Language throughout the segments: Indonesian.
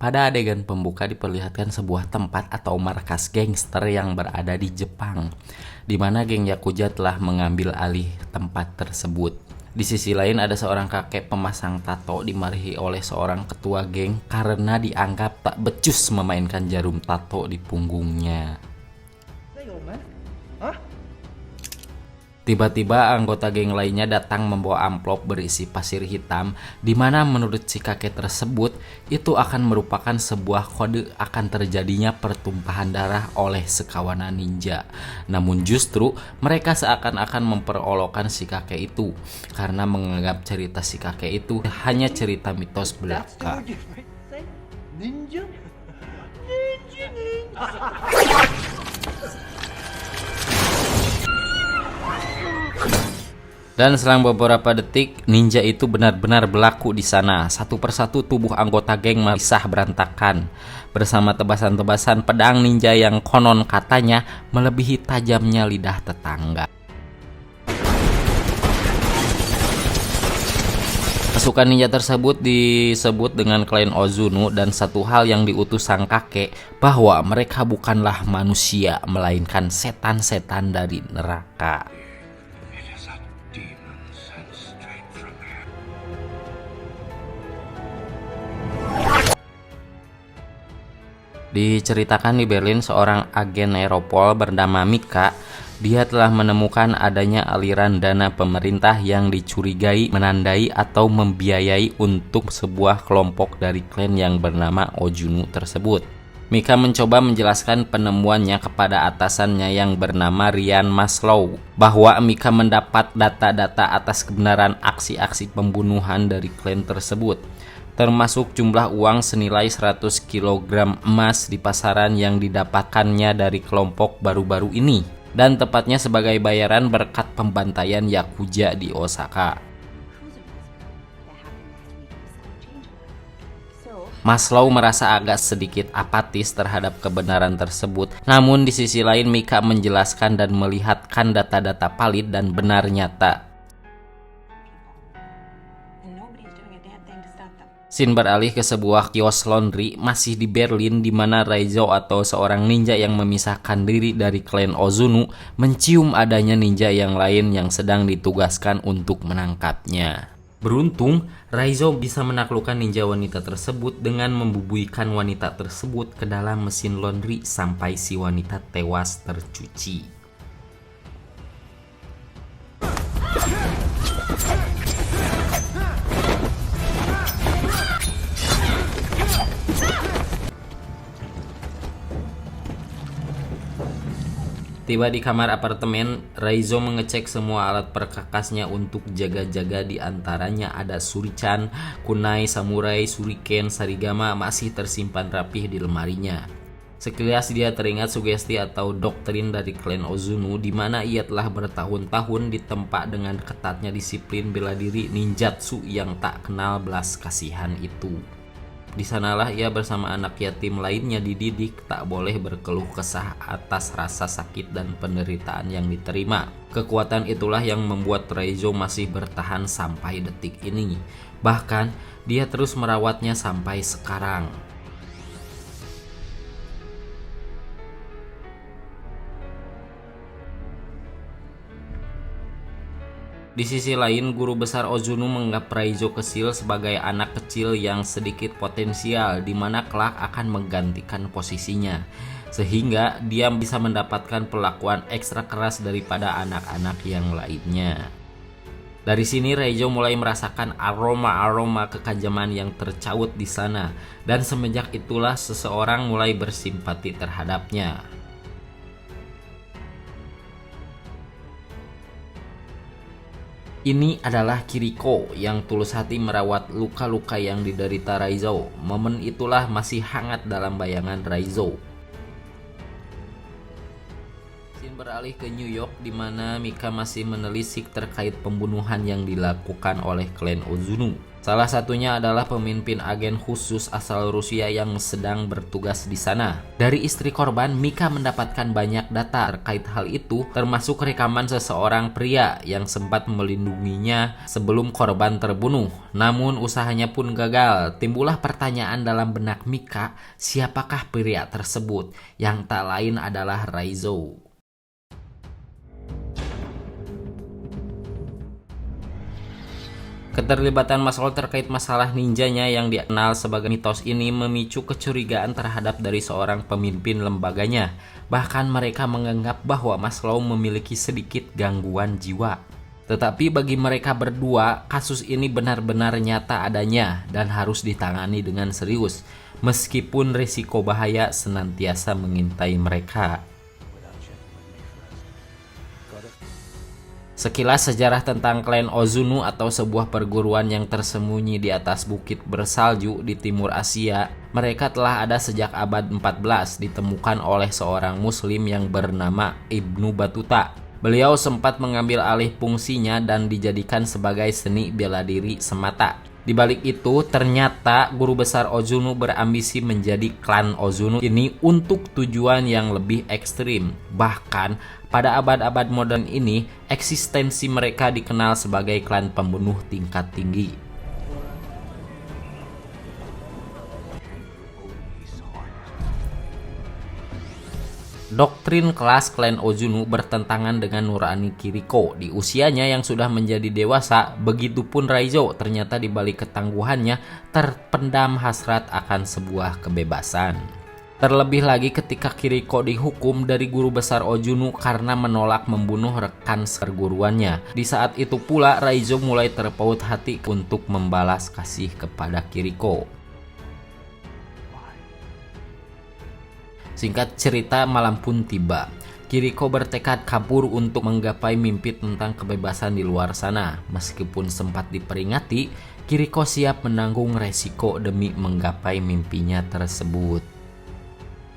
Pada adegan pembuka diperlihatkan sebuah tempat atau markas gangster yang berada di Jepang, di mana geng Yakuza telah mengambil alih tempat tersebut. Di sisi lain ada seorang kakek pemasang tato dimarahi oleh seorang ketua geng karena dianggap tak becus memainkan jarum tato di punggungnya. Tiba-tiba anggota geng lainnya datang membawa amplop berisi pasir hitam, di mana menurut si kakek tersebut itu akan merupakan sebuah kode akan terjadinya pertumpahan darah oleh sekawanan ninja. Namun justru mereka seakan-akan memperolokkan si kakek itu karena menganggap cerita si kakek itu hanya cerita mitos belaka. Ninja? Dan selang beberapa detik, ninja itu benar-benar berlaku di sana. Satu persatu tubuh anggota geng memisah berantakan. Bersama tebasan-tebasan pedang ninja yang konon katanya melebihi tajamnya lidah tetangga. Pasukan ninja tersebut disebut dengan klan Ozunu, dan satu hal yang diutus sang kakek bahwa mereka bukanlah manusia melainkan setan-setan dari neraka. Diceritakan di Berlin, seorang agen Europol bernama Mika, dia telah menemukan adanya aliran dana pemerintah yang dicurigai menandai atau membiayai untuk sebuah kelompok dari klan yang bernama Ozunu tersebut. Mika mencoba menjelaskan penemuannya kepada atasannya yang bernama Ryan Maslow, bahwa Mika mendapat data-data atas kebenaran aksi-aksi pembunuhan dari klan tersebut, termasuk jumlah uang senilai 100 kg emas di pasaran yang didapatkannya dari kelompok baru-baru ini, dan tepatnya sebagai bayaran berkat pembantaian Yakuza di Osaka. Maslow merasa agak sedikit apatis terhadap kebenaran tersebut, namun di sisi lain Mika menjelaskan dan melihatkan data-data valid dan benar nyata. Scene beralih ke sebuah kios laundry masih di Berlin, di mana Raizo atau seorang ninja yang memisahkan diri dari klan Ozunu mencium adanya ninja yang lain yang sedang ditugaskan untuk menangkapnya. Beruntung, Raizo bisa menaklukkan ninja wanita tersebut dengan membubuikan wanita tersebut ke dalam mesin laundry sampai si wanita tewas tercuci. Tiba di kamar apartemen, Raizo mengecek semua alat perkakasnya untuk jaga-jaga. Di antaranya ada surichan, kunai, samurai, shuriken, sarigama masih tersimpan rapih di lemarinya. Sekilas dia teringat sugesti atau doktrin dari klan Ozunu, di mana ia telah bertahun-tahun ditempa dengan ketatnya disiplin bela diri ninjatsu yang tak kenal belas kasihan itu. Di sanalah ia bersama anak yatim lainnya dididik tak boleh berkeluh kesah atas rasa sakit dan penderitaan yang diterima. Kekuatan itulah yang membuat Raizo masih bertahan sampai detik ini. Bahkan dia terus merawatnya sampai sekarang. Di sisi lain, guru besar Ozunu menganggap Raizo kecil sebagai anak kecil yang sedikit potensial, di mana kelak akan menggantikan posisinya, sehingga dia bisa mendapatkan perlakuan ekstra keras daripada anak-anak yang lainnya. Dari sini Raizo mulai merasakan aroma-aroma kekajaman yang tercaut di sana, dan semenjak itulah seseorang mulai bersimpati terhadapnya. Ini adalah Kiriko yang tulus hati merawat luka-luka yang diderita Raizo. Momen itulah masih hangat dalam bayangan Raizo. Scene beralih ke New York, di mana Mika masih menelisik terkait pembunuhan yang dilakukan oleh klan Ozunu. Salah satunya adalah pemimpin agen khusus asal Rusia yang sedang bertugas di sana. Dari istri korban, Mika mendapatkan banyak data terkait hal itu, termasuk rekaman seseorang pria yang sempat melindunginya sebelum korban terbunuh. Namun usahanya pun gagal. Timbullah pertanyaan dalam benak Mika, siapakah pria tersebut? Yang tak lain adalah Raizo. Keterlibatan Maslow terkait masalah ninjanya yang dikenal sebagai mitos ini memicu kecurigaan terhadap dari seorang pemimpin lembaganya. Bahkan mereka menganggap bahwa Maslow memiliki sedikit gangguan jiwa. Tetapi bagi mereka berdua, kasus ini benar-benar nyata adanya dan harus ditangani dengan serius, meskipun risiko bahaya senantiasa mengintai mereka. Sekilas sejarah tentang klan Ozunu atau sebuah perguruan yang tersembunyi di atas bukit bersalju di timur Asia. Mereka telah ada sejak abad 14, ditemukan oleh seorang muslim yang bernama Ibnu Battuta. Beliau sempat mengambil alih fungsinya dan dijadikan sebagai seni bela diri semata. Di balik itu, ternyata guru besar Ozunu berambisi menjadi klan Ozunu ini untuk tujuan yang lebih ekstrim. Bahkan, pada abad-abad modern ini, eksistensi mereka dikenal sebagai klan pembunuh tingkat tinggi. Doktrin kelas klan Ozunu bertentangan dengan nurani Kiriko. Di usianya yang sudah menjadi dewasa, begitupun Raizo ternyata di balik ketangguhannya terpendam hasrat akan sebuah kebebasan. Terlebih lagi ketika Kiriko dihukum dari guru besar Ozunu karena menolak membunuh rekan perguruannya. Di saat itu pula Raizo mulai terpaut hati untuk membalas kasih kepada Kiriko. Singkat cerita, malam pun tiba. Kiriko bertekad kabur untuk menggapai mimpi tentang kebebasan di luar sana. Meskipun sempat diperingati, Kiriko siap menanggung resiko demi menggapai mimpinya tersebut.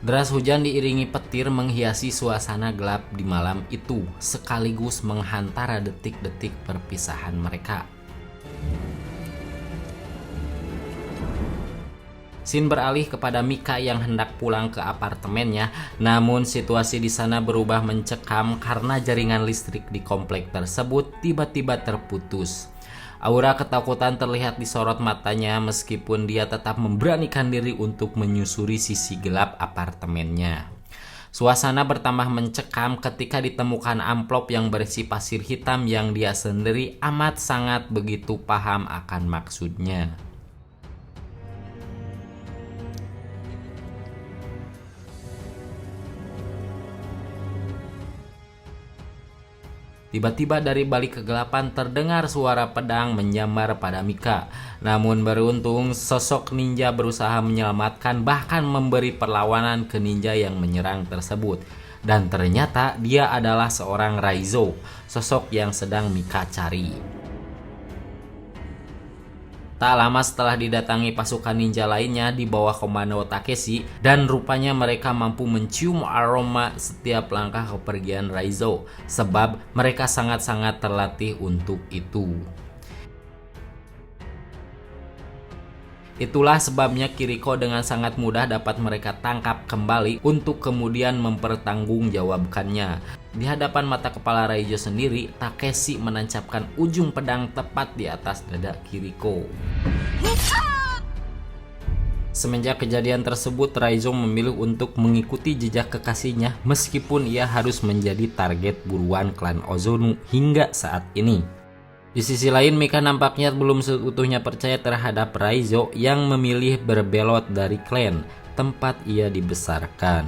Deras hujan diiringi petir menghiasi suasana gelap di malam itu, sekaligus menghantara detik-detik perpisahan mereka. Scene beralih kepada Mika yang hendak pulang ke apartemennya, namun situasi di sana berubah mencekam karena jaringan listrik di komplek tersebut tiba-tiba terputus. Aura ketakutan terlihat di sorot matanya meskipun dia tetap memberanikan diri untuk menyusuri sisi gelap apartemennya. Suasana bertambah mencekam ketika ditemukan amplop yang berisi pasir hitam yang dia sendiri amat sangat begitu paham akan maksudnya. Tiba-tiba dari balik kegelapan terdengar suara pedang menyambar pada Mika. Namun beruntung sosok ninja berusaha menyelamatkan bahkan memberi perlawanan ke ninja yang menyerang tersebut. Dan ternyata dia adalah seorang Raizo, sosok yang sedang Mika cari. Tak lama setelah didatangi pasukan ninja lainnya di bawah komando Takeshi, dan rupanya mereka mampu mencium aroma setiap langkah kepergian Raizo, sebab mereka sangat-sangat terlatih untuk itu. Itulah sebabnya Kiriko dengan sangat mudah dapat mereka tangkap kembali untuk kemudian mempertanggungjawabkannya. Di hadapan mata kepala Raizo sendiri, Takeshi menancapkan ujung pedang tepat di atas dada Kiriko. Semenjak kejadian tersebut, Raizo memilih untuk mengikuti jejak kekasihnya meskipun ia harus menjadi target buruan klan Ozunu hingga saat ini. Di sisi lain, Mika nampaknya belum seutuhnya percaya terhadap Raizo yang memilih berbelot dari klan tempat ia dibesarkan.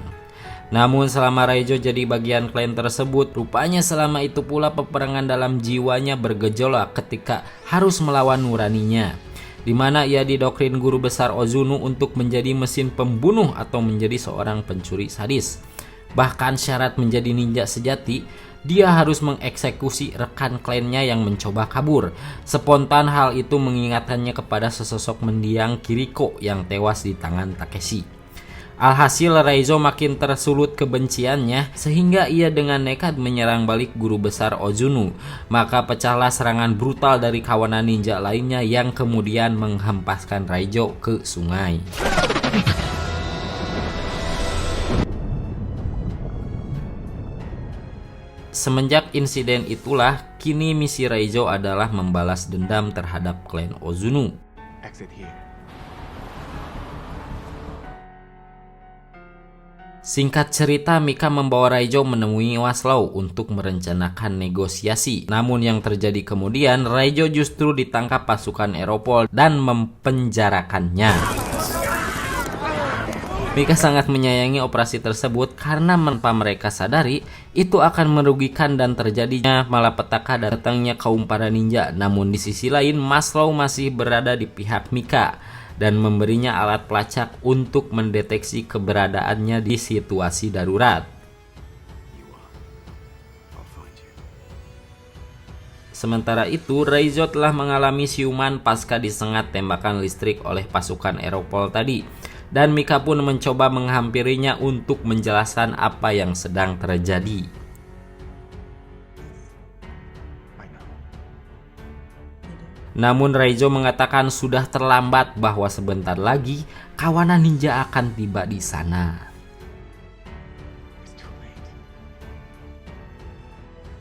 Namun selama Raizo jadi bagian klan tersebut, rupanya selama itu pula peperangan dalam jiwanya bergejolak ketika harus melawan nuraninya, di mana ia didoktrin guru besar Ozunu untuk menjadi mesin pembunuh atau menjadi seorang pencuri sadis. Bahkan syarat menjadi ninja sejati, dia harus mengeksekusi rekan klannya yang mencoba kabur. Spontan hal itu mengingatkannya kepada sesosok mendiang Kiriko yang tewas di tangan Takeshi. Alhasil Raizo makin tersulut kebenciannya sehingga ia dengan nekat menyerang balik guru besar Ozunu. Maka pecahlah serangan brutal dari kawanan ninja lainnya yang kemudian menghempaskan Raizo ke sungai. Semenjak insiden itulah, kini misi Raizo adalah membalas dendam terhadap klan Ozunu. Exit here. Singkat cerita, Mika membawa Raizo menemui Waslau untuk merencanakan negosiasi. Namun yang terjadi kemudian, Raizo justru ditangkap pasukan Europol dan mempenjarakannya. Mika sangat menyayangi operasi tersebut karena tanpa mereka sadari itu akan merugikan dan terjadinya malapetaka datangnya kaum para ninja. Namun di sisi lain, Maslow masih berada di pihak Mika dan memberinya alat pelacak untuk mendeteksi keberadaannya di situasi darurat. Sementara itu, Raizo telah mengalami siuman pasca disengat tembakan listrik oleh pasukan Europol tadi. Dan Mika pun mencoba menghampirinya untuk menjelaskan apa yang sedang terjadi. Namun Raizo mengatakan sudah terlambat bahwa sebentar lagi kawanan ninja akan tiba di sana.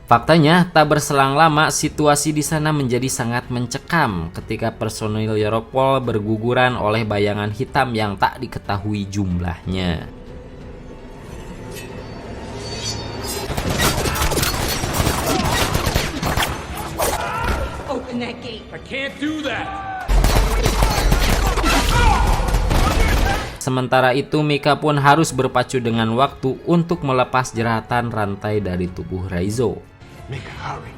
Faktanya, tak berselang lama situasi di sana menjadi sangat mencekam ketika personil Europol berguguran oleh bayangan hitam yang tak diketahui jumlahnya. Open that gate. I can't do that. Sementara itu, Mika pun harus berpacu dengan waktu untuk melepas jeratan rantai dari tubuh Raizo. Make a hurry.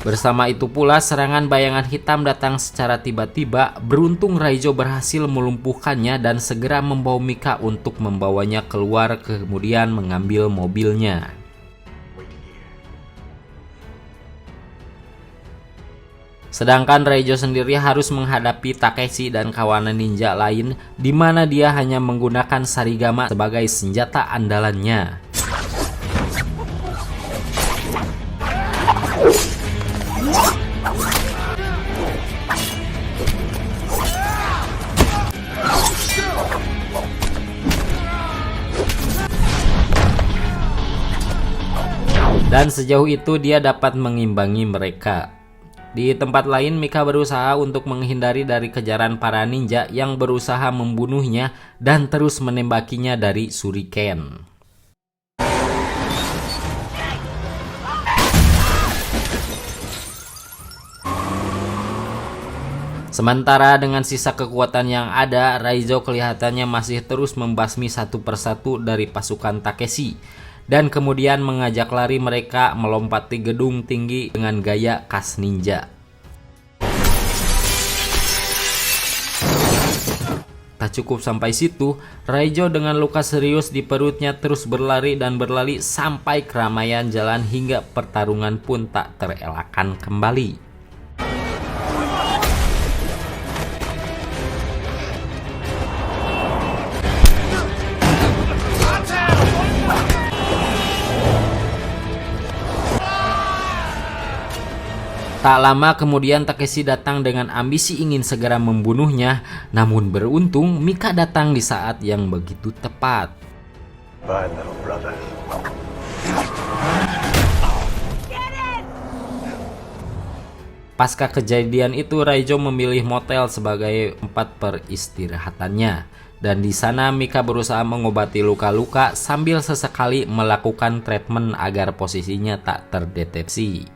Bersama itu pula serangan bayangan hitam datang secara tiba-tiba. Beruntung Raizo berhasil melumpuhkannya dan segera membawa Mika untuk membawanya keluar, kemudian mengambil mobilnya. Sedangkan Raizo sendiri harus menghadapi Takeshi dan kawanan ninja lain, di mana dia hanya menggunakan Sarigama sebagai senjata andalannya. Dan sejauh itu dia dapat mengimbangi mereka. Di tempat lain, Mika berusaha untuk menghindari dari kejaran para ninja yang berusaha membunuhnya dan terus menembakinya dari shuriken. Sementara dengan sisa kekuatan yang ada, Raizo kelihatannya masih terus membasmi satu persatu dari pasukan Takeshi. Dan kemudian mengajak lari mereka melompati gedung tinggi dengan gaya khas ninja. Tak cukup sampai situ, Raizo dengan luka serius di perutnya terus berlari dan berlari sampai keramaian jalan hingga pertarungan pun tak terelakkan kembali. Tak lama kemudian Takeshi datang dengan ambisi ingin segera membunuhnya, namun beruntung Mika datang di saat yang begitu tepat. Bye, little brother. Pasca kejadian itu, Raizo memilih motel sebagai tempat peristirahatannya. Dan di sana Mika berusaha mengobati luka-luka sambil sesekali melakukan treatment agar posisinya tak terdeteksi.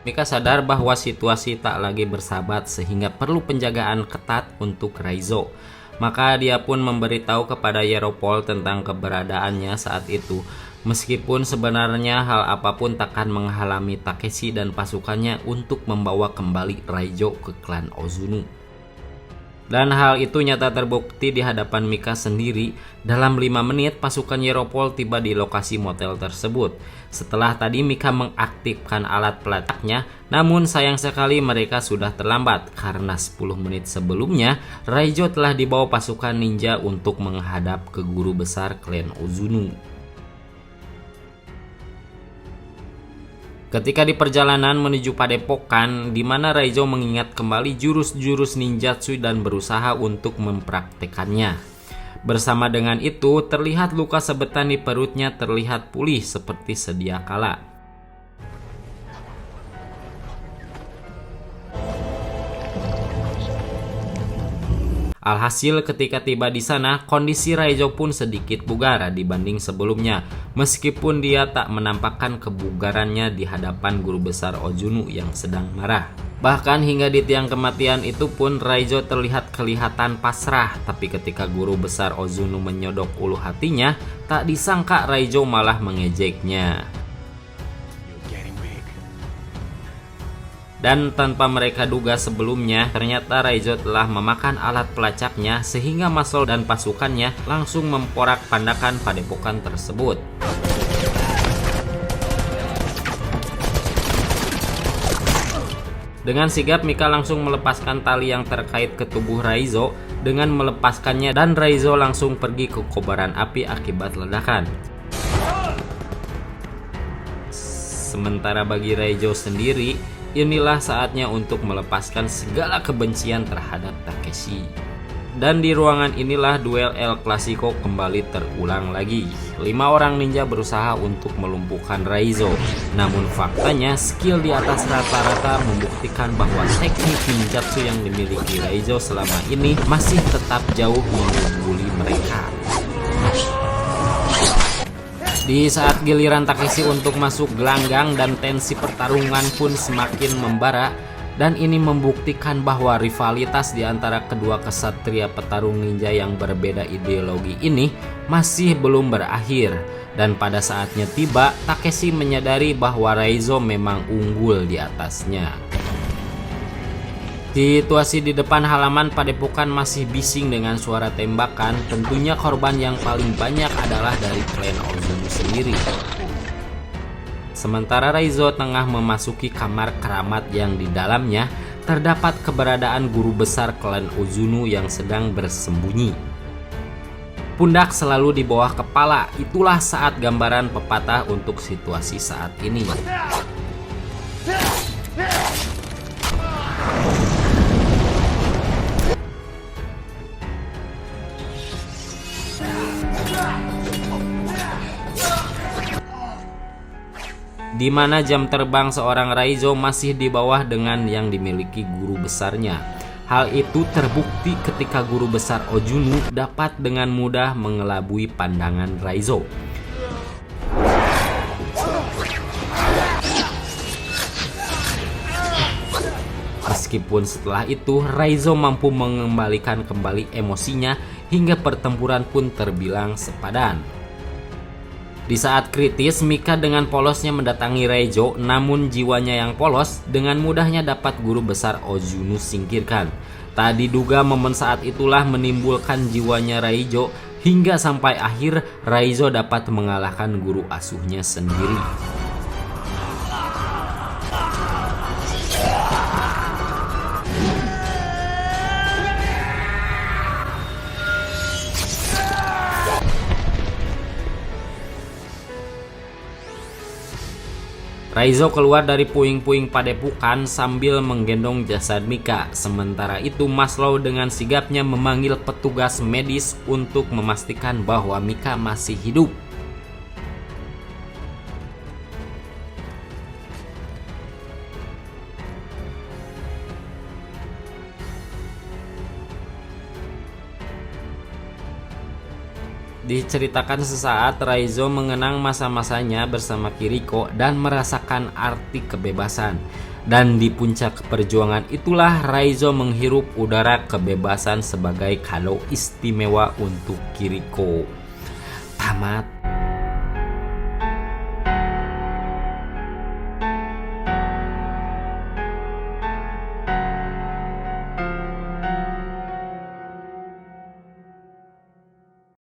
Mika sadar bahwa situasi tak lagi bersahabat sehingga perlu penjagaan ketat untuk Raizo. Maka dia pun memberitahu kepada Europol tentang keberadaannya saat itu. Meskipun sebenarnya hal apapun takkan menghalangi Takeshi dan pasukannya untuk membawa kembali Raizo ke klan Ozunu. Dan hal itu nyata terbukti di hadapan Mika sendiri. Dalam 5 menit pasukan Yeropol tiba di lokasi motel tersebut. Setelah tadi Mika mengaktifkan alat pelacaknya, namun sayang sekali mereka sudah terlambat karena 10 menit sebelumnya Raizo telah dibawa pasukan ninja untuk menghadap ke guru besar klan Ozunu. Ketika di perjalanan menuju Padepokan, di mana Raizo mengingat kembali jurus-jurus ninjutsu dan berusaha untuk mempraktekannya. Bersama dengan itu, terlihat luka sabetan di perutnya terlihat pulih seperti sedia kala. Alhasil ketika tiba di sana, kondisi Raizo pun sedikit bugar dibanding sebelumnya, meskipun dia tak menampakkan kebugarannya di hadapan guru besar Ozunu yang sedang marah. Bahkan hingga di tiang kematian itu pun Raizo terlihat kelihatan pasrah, tapi ketika guru besar Ozunu menyodok ulu hatinya, tak disangka Raizo malah mengejeknya. Dan tanpa mereka duga sebelumnya, ternyata Raizo telah memakan alat pelacaknya sehingga Maslow dan pasukannya langsung memporak-pandakan padepokan tersebut. Dengan sigap Mika langsung melepaskan tali yang terkait ke tubuh Raizo dengan melepaskannya, dan Raizo langsung pergi ke kobaran api akibat ledakan. Sementara bagi Raizo sendiri, inilah saatnya untuk melepaskan segala kebencian terhadap Takeshi. Dan di ruangan inilah duel El Clasico kembali terulang lagi. 5 orang ninja berusaha untuk melumpuhkan Raizo. Namun faktanya skill di atas rata-rata membuktikan bahwa teknik ninjutsu yang dimiliki Raizo selama ini masih tetap jauh mengungguli mereka. Di saat giliran Takeshi untuk masuk gelanggang dan tensi pertarungan pun semakin membara, dan ini membuktikan bahwa rivalitas di antara kedua kesatria petarung ninja yang berbeda ideologi ini masih belum berakhir. Dan pada saatnya tiba, Takeshi menyadari bahwa Raizo memang unggul di atasnya. Situasi di depan halaman padepokan masih bising dengan suara tembakan. Tentunya korban yang paling banyak adalah dari klan Ozunu sendiri. Sementara Raizo tengah memasuki kamar keramat yang di dalamnya terdapat keberadaan guru besar klan Ozunu yang sedang bersembunyi. Pundak selalu di bawah kepala, itulah saat gambaran pepatah untuk situasi saat ini. Di mana jam terbang seorang Raizo masih di bawah dengan yang dimiliki guru besarnya. Hal itu terbukti ketika guru besar Ozunu dapat dengan mudah mengelabui pandangan Raizo. Meskipun setelah itu Raizo mampu mengembalikan kembali emosinya hingga pertempuran pun terbilang sepadan. Di saat kritis, Mika dengan polosnya mendatangi Raizo, namun jiwanya yang polos dengan mudahnya dapat guru besar Ozunu singkirkan. Tak diduga momen saat itulah menimbulkan jiwanya Raizo, hingga sampai akhir Raizo dapat mengalahkan guru asuhnya sendiri. Raizo keluar dari puing-puing padepokan sambil menggendong jasad Mika. Sementara itu Maslow dengan sigapnya memanggil petugas medis untuk memastikan bahwa Mika masih hidup. Diceritakan sesaat Raizo mengenang masa-masanya bersama Kiriko dan merasakan arti kebebasan. Dan di puncak perjuangan itulah Raizo menghirup udara kebebasan sebagai kado istimewa untuk Kiriko. Tamat.